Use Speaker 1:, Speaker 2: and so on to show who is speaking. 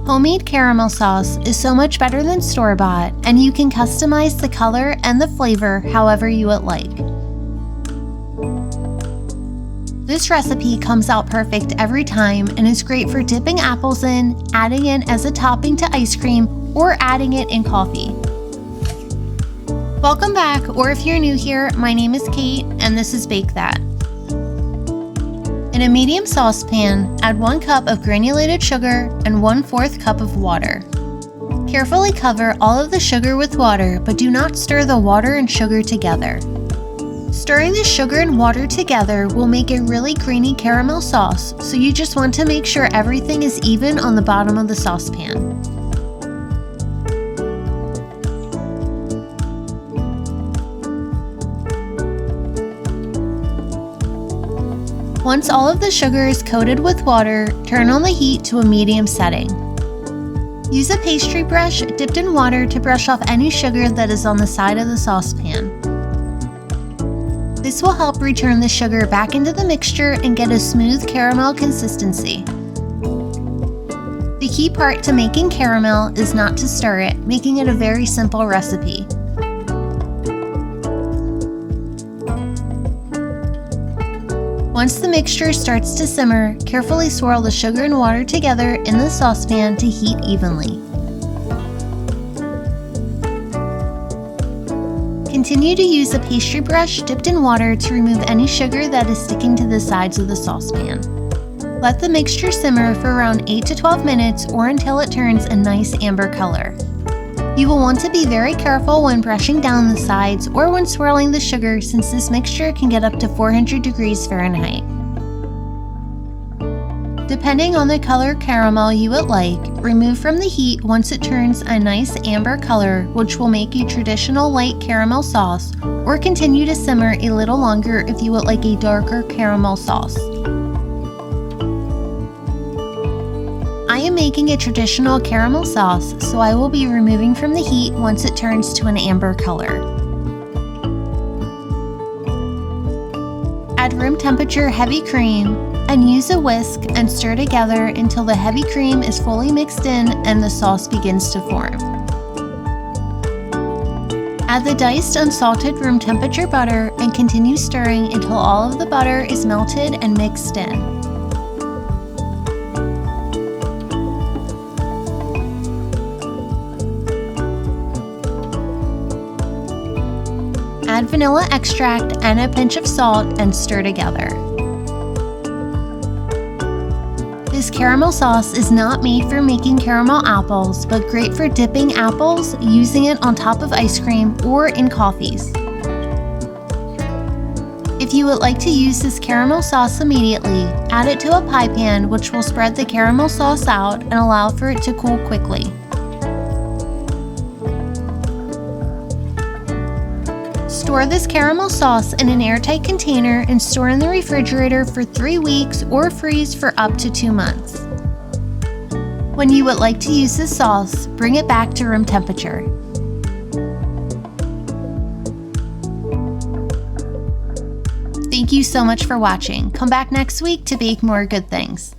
Speaker 1: Homemade caramel sauce is so much better than store-bought, and you can customize the color and the flavor however you would like. This recipe comes out perfect every time and is great for dipping apples in, adding it as a topping to ice cream, or adding it in coffee. Welcome back, or if you're new here, my name is Kate and this is Bake That. In a medium saucepan, add 1 cup of granulated sugar and 1/4 cup of water. Carefully cover all of the sugar with water, but do not stir the water and sugar together. Stirring the sugar and water together will make a really creamy caramel sauce, so you just want to make sure everything is even on the bottom of the saucepan. Once all of the sugar is coated with water, turn on the heat to a medium setting. Use a pastry brush dipped in water to brush off any sugar that is on the side of the saucepan. This will help return the sugar back into the mixture and get a smooth caramel consistency. The key part to making caramel is not to stir it, making it a very simple recipe. Once the mixture starts to simmer, carefully swirl the sugar and water together in the saucepan to heat evenly. Continue to use a pastry brush dipped in water to remove any sugar that is sticking to the sides of the saucepan. Let the mixture simmer for around 8 to 12 minutes or until it turns a nice amber color. You will want to be very careful when brushing down the sides or when swirling the sugar, since this mixture can get up to 400 degrees Fahrenheit. Depending on the color caramel you would like, remove from the heat once it turns a nice amber color, which will make a traditional light caramel sauce, or continue to simmer a little longer if you would like a darker caramel sauce. I am making a traditional caramel sauce, so I will be removing from the heat once it turns to an amber color. Add room temperature heavy cream and use a whisk and stir together until the heavy cream is fully mixed in and the sauce begins to form. Add the diced unsalted room temperature butter and continue stirring until all of the butter is melted and mixed in. Add vanilla extract and a pinch of salt and stir together. This caramel sauce is not made for making caramel apples, but great for dipping apples, using it on top of ice cream, or in coffees. If you would like to use this caramel sauce immediately, add it to a pie pan, which will spread the caramel sauce out and allow for it to cool quickly. Store this caramel sauce in an airtight container and store in the refrigerator for 3 weeks or freeze for up to 2 months. When you would like to use this sauce, bring it back to room temperature. Thank you so much for watching. Come back next week to bake more good things.